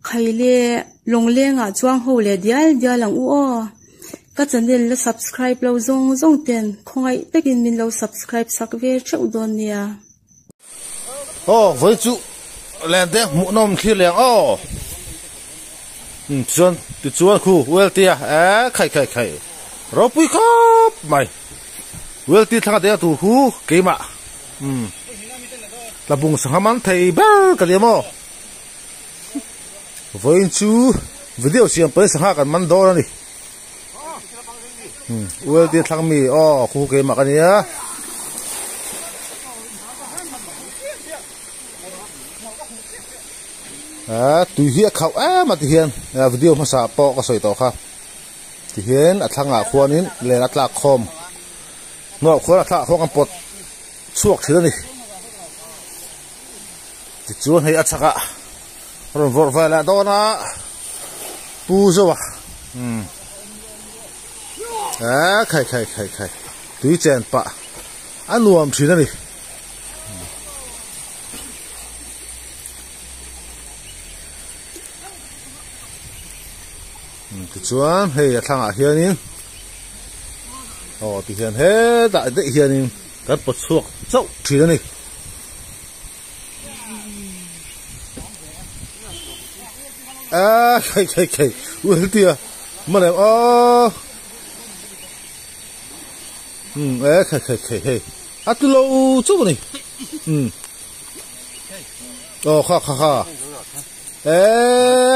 khai le long le nga chuang ho le dia lang u o ka channel la subscribe lo zong ten khongai takin min lo subscribe sak ve cheu don nia với chú lên đấy mũ nôm khi liền chuan từ chuan khu well tia khai rồi bụi khóc mày well tia thằng đấy tụ khu cái mà là bùng sang mắm thầy ba cái gì mà với chú video xem tới sang cái mắm đó này well tia thằng mì khu cái mà cái này á tùy hiệp khẩu mà tùy hiền video mà sao bỏ cái sợi tóc ha tùy hiền thằng ngã khuôn nín lên lạc khom nó khuôn lạc không ăn bột suộc thế này thì chúa hay ăn sạc à rồi vội vàng lại đó na pu rồi khai tùy chèn bạ ăn nuông thế này thì chuan hay thằng à hiền nín thì hiền hết đại đấy hiền nín cắt bột suộc dậu thì đó này khai ui tia mà này khai tu lâu chút này kha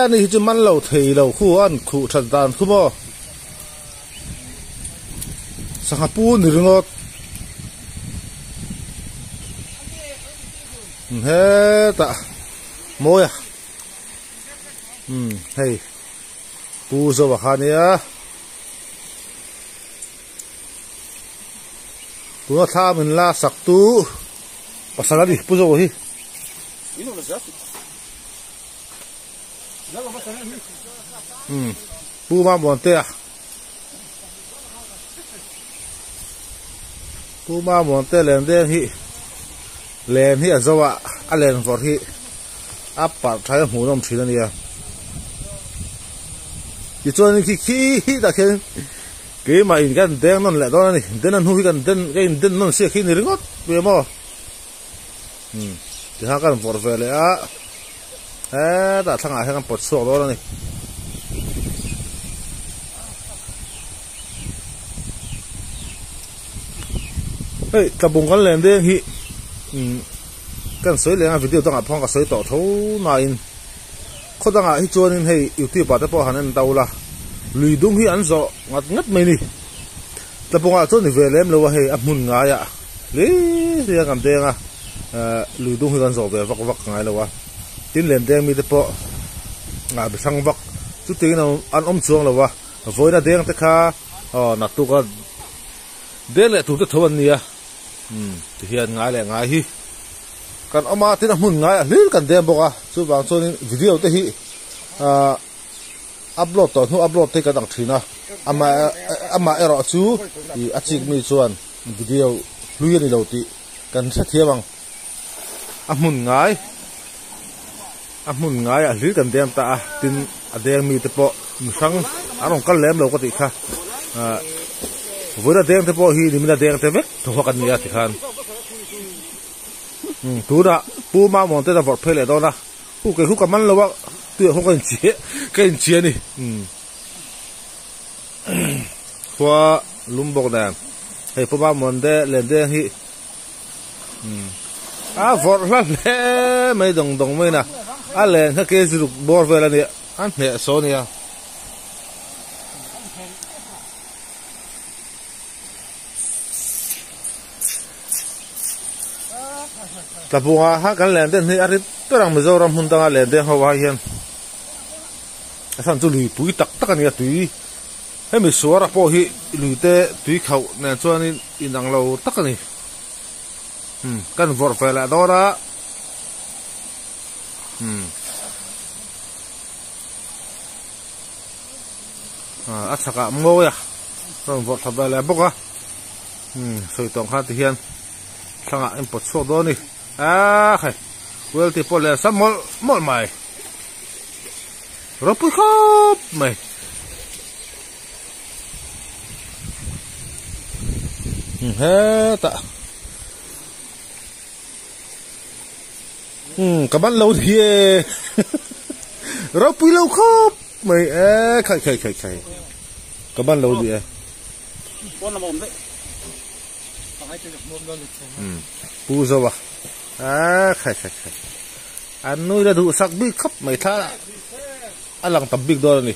này chứ man lẩu thầy lẩu khu ăn khu thật tàn khu mò sang hấp bún nữa ngọt hết tạ môi hay pu zo bạc này pu nó tha mình la sặc tu pasal đi pu zo hi pu ma buồn tê pu ma buồn tê lên hi ở đâu ạ lên vọt hi áp bạt trái hủ nôm chỉ là gì thì cho nên khi đã khen cái mà in cái đen nó lại đó này đen nó hui cái đen nó sẽ khi này ngót về mà thì hai cái vọt về lại đã thằng ai thằng bột sổ đó này hey tập bùng con lên đi hi cái sấy lên video tao ngã phong cái sấy tỏ thấu này có tao ngã hi cho nên hey YouTube bảo tao bảo hắn ăn tàu là lùi đúng hi ăn rõ ngắt mày đi tập bùng ngã cho nên về lên lâu hey mun ngã ya lý thì làm đen lùi đúng hi ăn rõ về vắt ngã lâu tin lên đen mi tập bộ ngã bị sang vắt chút tiếng nào ăn chuông lâu với là đen tất cả nát tu cái đen lại tu tất thôn nia thì hiện ngài lại ngài hi còn ông mà tên muốn ngài liên cần đem bọc chú bảo cho nên video thế hi upload toàn thu upload thế cái đằng thìn ama error chú thì achik mi chuan video lui đi đầu tị cần sát thiệp bằng muốn ngài liên cần đem ta tin đem mi tập bộ sang ông cần lem lâu có tị kha với là đen thế bao hi thì mình là đen thế vết thôi hoặc anh nhớ thì khan tú đã pu ma mòn thế là vọt phê lại đó na pu cái hút cầm ăn lâu tuyệt không cái chia này qua lùm bọc đàn hay pu ma mòn thế lên đen hi vọt lên mấy đồng mấy nè lên cái gì được bor về là nè ăn nhẹ số nè tập bunga ha kan len den hi arit to rang mezo ram hun tanga len den hawa hian asan chu lui pui tak ani tui he mi suara po hi lui te tui khau na chuan in ang lo tak ani kan vor fe la dora achaka mo ya ron vor thaba la boka soi tong kha ti hian thanga em pot so do ni เวลที่พอแล้วสมอลมอลใหม่ rồi bùi khóc mày hết tạ các bạn lâu thì rồi bùi lâu khóc mày khai các bạn lâu thì bùi rồi à khai anh nuôi là đủ sắc big khóc mày tha anh lang tập big đó này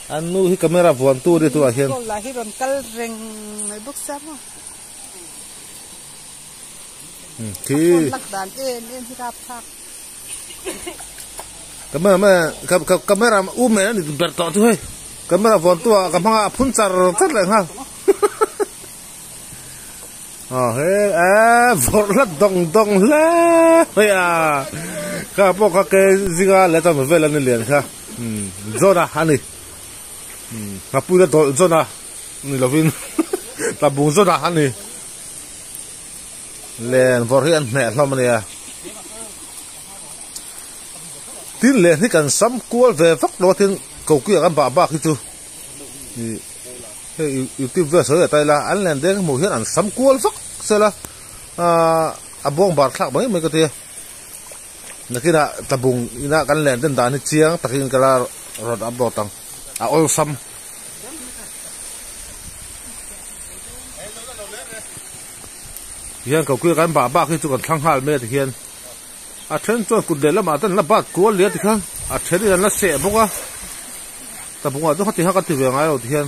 anh nuôi camera vuông tu đi tu ahian là hi ron kal reng mai buk sam thì lắc đàn em hi rap thap camera mày ni ber to tu hai camera vuông tu kamanga phun char thật là ha hey vor la dong la ya ka po ka ke zinga le ta ve la ni len kha zona hani ka pu da zona ni lovin ta bu zona hani len vor hian me hlom ni ya tin len hi kan sam kual ve vak lo tin ko ki kan ba khi chu YouTube về số ở đây là anh lên đến một hiện ảnh sắm cuốn vắc xe là buông bạt khác mấy mấy cái kia là khi đã tập bùng đã anh lên đến đàn chiang tập hình cái là rồi áp đồ tăng oil sắm hiện cầu quy cái ba khi chụp thăng hal mấy thì hiện trên cho cụt để là mà tên là bát cuốn liệt thì không trên đây là sẹo bốc á tập bùng ở chỗ hát thì hát cái thì về ngay rồi thì hiện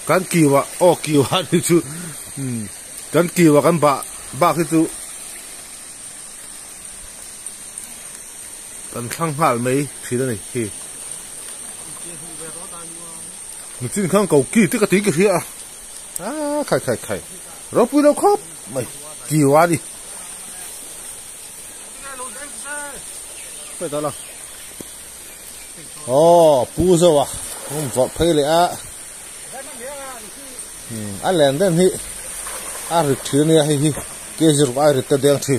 kan kiwa kiwa ni chu kan kiwa kan ba khi chu kan thang hal mấy thì đó này thì mình xin khang cầu kỳ tức cái tí kia khai rồi bùi đâu khóc mày kiwa đi phải đó là bùi rồi không vọt phê lại anh lên đến hi rực thứ này hi cái gì cũng rực tới đen thì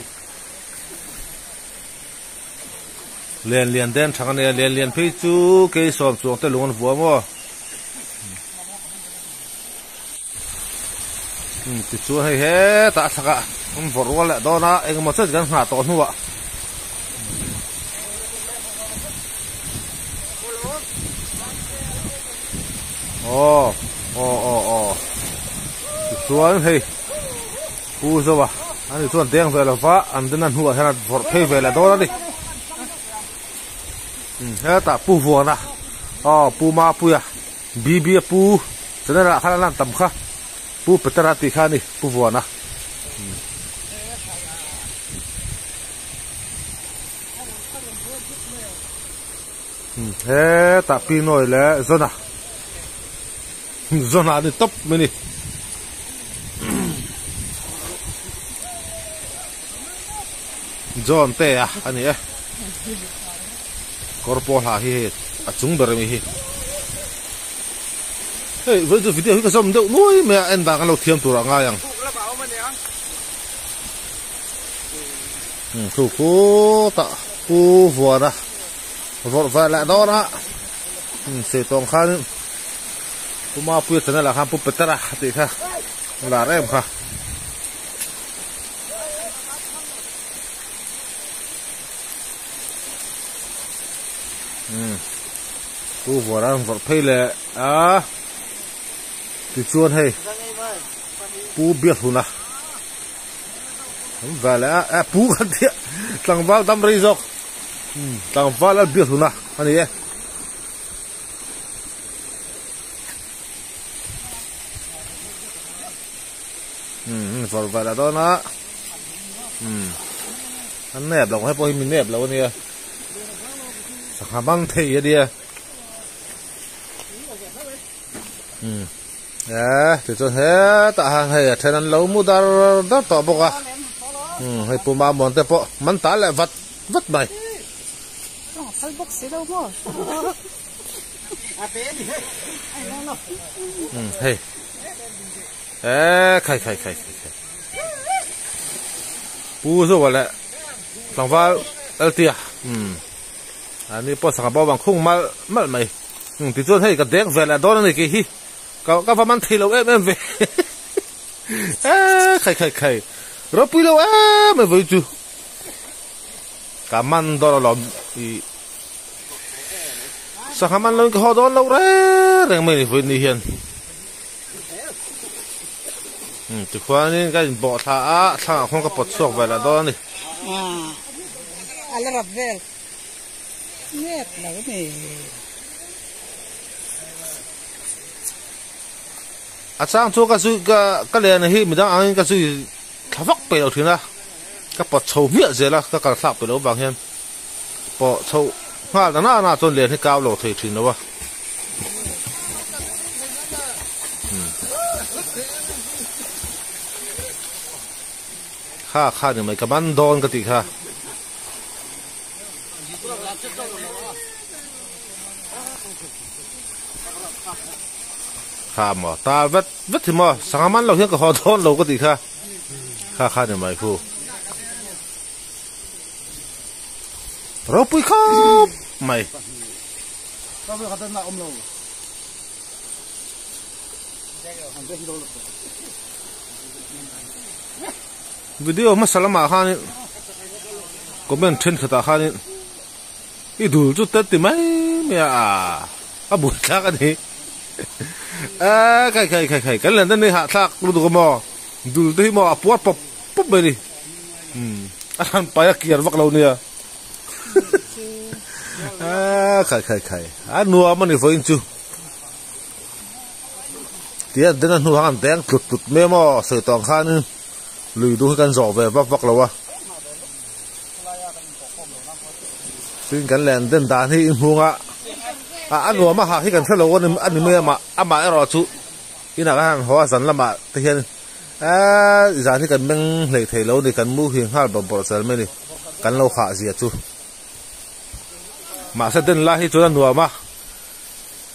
liền đến thằng này liền phía chú cái sọp xuống tới luôn vua mà cái chú hay hết ta thằng ạ ông vợ qua lại đó na anh mà chết gần hạ tổn không ạ chuan hei pu zo ba ani chuan teng ve la fa an den an huwa hena vor phei ve la do đi he ta pu vo na pu ma pu ya bi pu chana ra khala lan tam kha pu petara ti kha ni pu vo na he ta pi noi le zona ni top mini John te ani korpo ha hi chung ber mi hi hey với video cái som đâu nuôi mẹ anh đang ăn lẩu thiêm tu ra ngay yang thu cô ta cô vừa đó vợ vợ lại đó đó sẽ tông khan cô ma puya thế này là ham pu petara thì kha là em kha cô vừa đang vợ phê lệ thì chuôn hay pu biết hùn à và lại pu cái gì thằng vào đâm rây dọc thằng vào là biết hùn à anh ấy vợ và là đó nó anh nẹp lòng hay bôi mình nẹp lâu nè sao băng thì đi thì cho hết tạ hàng hay trên ăn lâu mua dar dar tỏ bọc à hay phụ ma mòn tép bọ mắn tá lại vắt mày hay khai số vậy lẽ thằng pha el tia anh ấy bỏ sang bao bằng khung mal mày thì tôi thấy cái đèn về là đó là cái gì các bạn mang thì lâu em về khai rồi bây lâu em về chú cảm ơn đó là sao cảm ơn cái họ đó lâu đấy rằng mình phải đi hiện chỉ qua nên cái bỏ thả không có bớt sọc về là đó này ala rabel net là cái này sang chỗ cái này này mình đang ăn cái gì thắp vắt bể đầu thuyền ra cái bọt sầu miệng gì là cái tháp bể đầu vàng hen bọt sầu ha là na tuần liền thì cao lầu thuyền thuyền đâuข้าเนี่ยไม่กับมันโดนกติค่ะข้าหมอตาเวทที่หมอสังมันเราเห็นกับหอโดนเรากติค่ะข้าเนี่ยไม่คู่เราปุยครับไม่เราไปขัดหน้าเราวิดีโอมาสลับมาข้านี่ก็เป็นเทรนด์ขตาข้านี่อีดูจุดเต็มที่ไหมเนี่ยบุญชักอันนี้ใครกันเล่นนั่นนี่หาทักรู้ตัวมั้งดูที่มั้งปวดปุ๊บไปดิอันนั้นไปเกียร์วักเราเนี่ยใครอันนัวมันนี่ฝืนจูเดี๋ยวเดินนัวหันแดงตุดเมื่อมั้งเสือตองข้านี่ลุยดูให้กันสอบแบบวักเราวะซึ่งกันแลนเดินด่านที่อินพุงอันหัวมาหาให้กันแค่เราวันนี้อันนี้เมื่อมาไอรอชุอีน่ากันหัวสันละมาที่เห็นจานที่กันแม่งเหล็กเทเราในกันมูเฮียงห้าบอลเซลไม่นี่กันเราขาเสียชุมาเสด็จละให้จุดนัวมา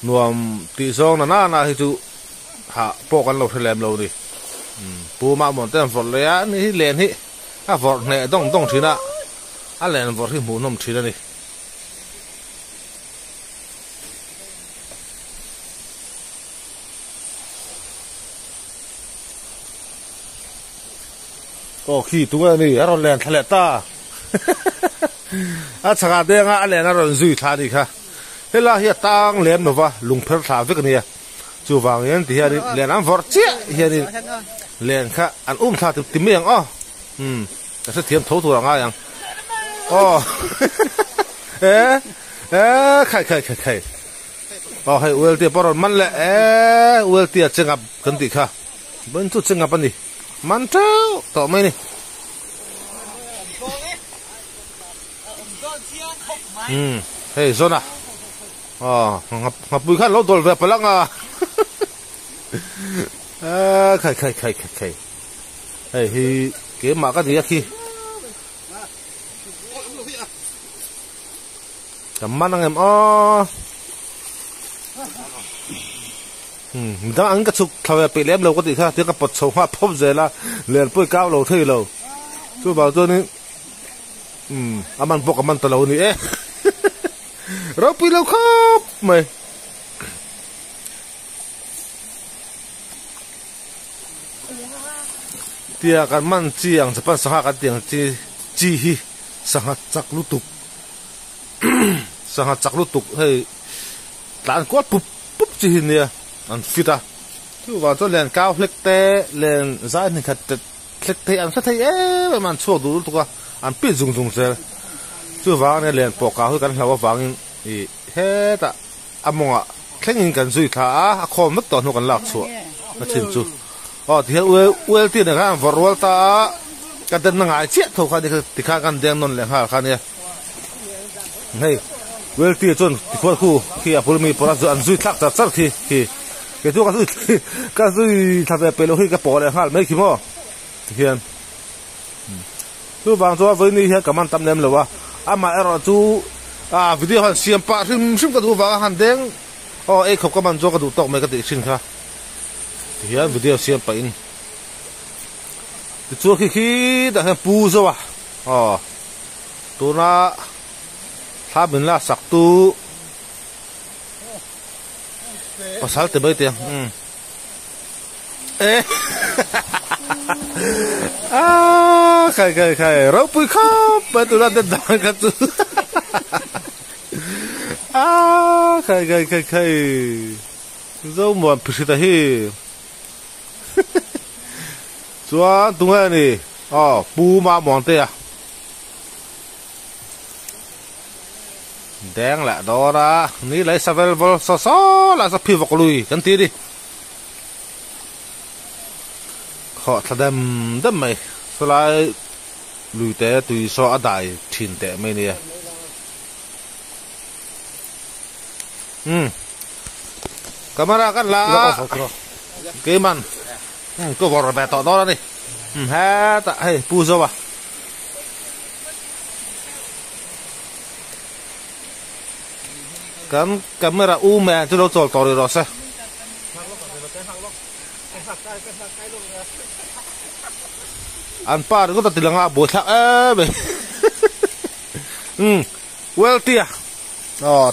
นัวตีซองน่าให้จุหาพวกกันเราเทเลมเราดิปูมาหมดเต็มฝนเลยนี่เลนที่ฝนเนี่ยต้องทีน่ะเลนฝนที่หมูนมทีน่ะนี่โอ้ขี้ตัวนี่เราเลนทะเลตาชักเด้งเลนเราจุยท่านี่ค่ะเฮล่าเฮียตังเลนหนูวะลุงเพิร์ทาฟิกเนี่ยจู่วางเงินที่เฮียนี่เลนอันฝนเจี๊ยเฮียนี่เลี้ยงค่ะอันท่าติดเมียงแต่เทียมทุตัวง่ายยังใครให้เวลเตียปรอนมันแหละเวลเตียจึงกับกันติค่ะบรรทุกจึงกับปันดิมันเจ้าต่อไม่นี่เฮ้ยโซน่ะงับปุยขั้นเราโดนแบบพลังใครเฮ้ยเก็บมากันดีอ่ะขี้จำมันนั่งเอ็มดังอันก็ชุกทำไปเลี้ยงเราก็ติดค่ะที่ก็ปลดโซ่ว่าพบเจละเลี้ยงปุ้ยก้าวเราที่เราช่วยบอกตัวนี้มันพวกมันตัวเรานี่เราปุ้ยเราครับไม่เตียกันมันเจียงจะเป็นสหกันเตียงจีฮีสหจักลุตุกสหจักลุตุกให้หลานกวดปุ๊บจีฮีเนี่ยอันฟิตที่ว่าตัวเรียนก้าวเล็กเตะเรียนใจนี่ขัดเล็กเตะอันสักทีมันชั่วดูตัวอันปีจุงเสียที่ว่าเนี่ยเรียนปอกก้าวให้กันเราว่าฟังอีเฮ้แต่อมองแข่งกันสุดท้ายคอมไม่ต่อหนุกันหลักชัวมาชินจูที่เวลที่นะครับฟอร์วอลตากันเดินง่ายเชี่ยถูกกันที่ข้ากันเดินนนเลยฮะคันนี้เฮ้ยเวลที่จนที่คนคู่ที่อาพูดมีพลังอันสุดทักจัดสักทีที่ตัวกันสุดทำไปเป็นโลหิตกระป๋อเลยฮะไม่คิดมั้งเฮียนตัวบางตัววันนี้เฮียกับมันตำแหน่งเลยว่ามาเอรอจูวิดีโอเสียงปะริมกระดูกว่าหันเด้งเขากับมันตัวกระดูกตกไม่กระดิกชินค่ะเฮียวิดีโอเสียงไปอิน chúa khi đã hem pu rồi à tôi na tháp mình là sạc tu có sáu từ mấy tiền ê khai rau pui khóc bây tôi đang đợi cái chú khai rau muộn phải ta hi chúa tung ra nè pu ma muộn tê đen lại đó ra ní lấy sao về so là sao phi vào lùi cái tí đi họ thật đâm mày sau lại lùi té tùy so đại chín té mày nè camera kan là cái man có vào bè tọt đó đi ha tại hay pu rồi kan camera mẹ cho đâu tròn tròn rồi sao anh pa có tao tilang abo thắc bê well tia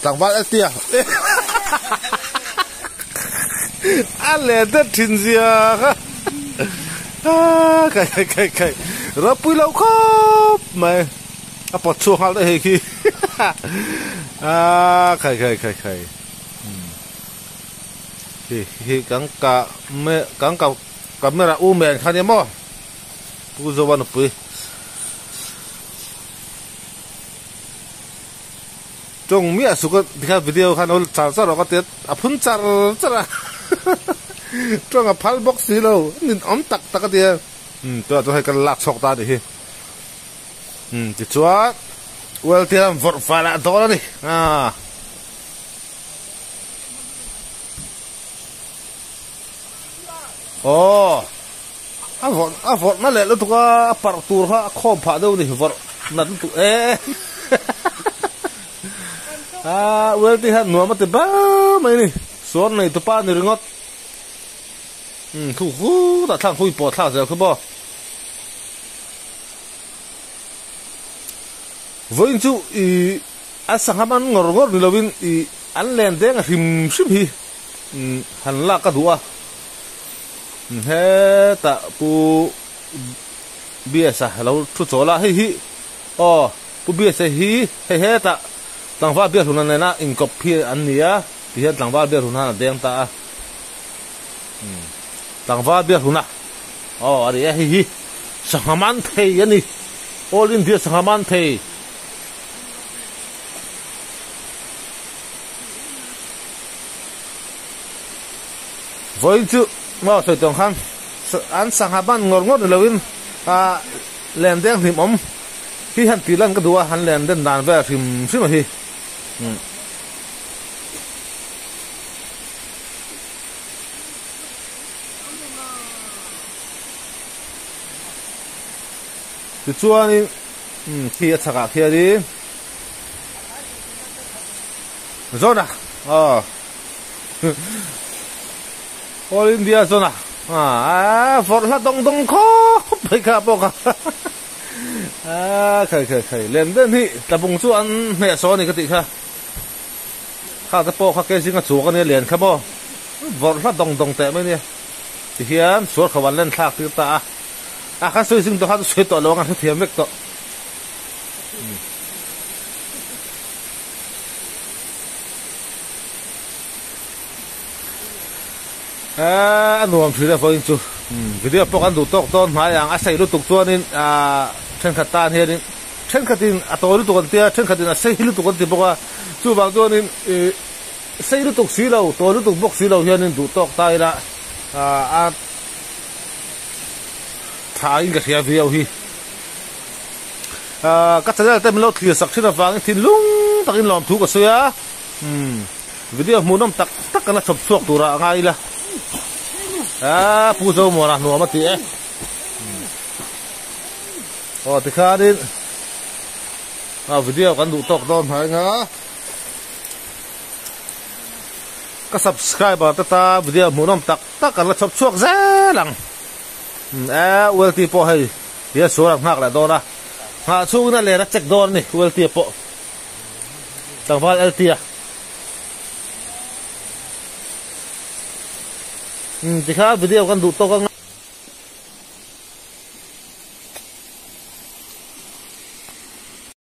thằng bạn tia anh lên đất thiên gia cái rồi pui lâu khóc mày bọt chuông hao đấy khi cái khi cắn cả camera mẹ khá nhé mò pu zo ban pui trong mía su có cái video khá nó chả sao có tiết phun chả trong cái phal box gì đâu nên tắc cái tiết tôi hay cái lạc sọc ta đi thì chúa well tiết vọt phải là đó đi vọt nó lại lúc có park tour ha không phải đâu thì vọt nó tụ well thì hắn nuôi mà từ ba mấy này số này từ ba này rồi ngót thu đã thằng khui bỏ thằng rồi không bỏ với chú anh sang ham ăn ngor ngor là vin anh lên đấy là hìm xíp hi hắn là cái đũa he ta pu bia sa lâu chút chỗ là hi pu bia sa hi he ta tang va bia thuna này na in copy anh nia thì hiện tang va bia thuna là đen ta tang va bia thuna ở đây hi sang man thei ani all in dia sang man thei với chú mà thời tổng khăn anh sang hà ban ngor ngor lewin lên đen thì ống khi hắn tí lần cái đua hắn lên đen đàn về thì xí mà hi thì chua đi khi chả cả khi đi rồi nè All India zona vọt là đông khó phải cả bộ cả khởi lên đến thì tập bùng chú ăn mẹ số này cái gì ha khá tập bộ khá cái gì cái chú cái này liền khá bộ vọt là đông tệ mấy nè thì hiện số khẩu lên thác thì ta khá suy sinh tôi khá suy tội luôn ăn thiếm việc tội anh nuông phía đây phải chú video bóc anh đủ tóc tôn hay là anh xây lúc tục cho nên trên khát tan hay nên trên khát tin tôi lúc tục còn tia trên khát tin xây lúc tục còn tia bóc chú bảo cho nên xây lúc tục xí lâu tôi lúc tục bóc xí lâu hay nên đủ tóc tay là thay cái gì video hi các bạn thấy mình lâu thì sắc trên là vàng thì lung tắc in làm thú của suy á video muốn nắm tắc cái là chụp suộc tủ ra ngay là pu zo mo na no ma ti thì khá đi video kan đủ tóc don hay nga các subscriber ta video muốn nắm tắc cái là chụp suộc dễ lắm welti po hay dia suram hak la dora ha chu na le ra check dor ni welti po tangwal eltia tikha video kan du to ka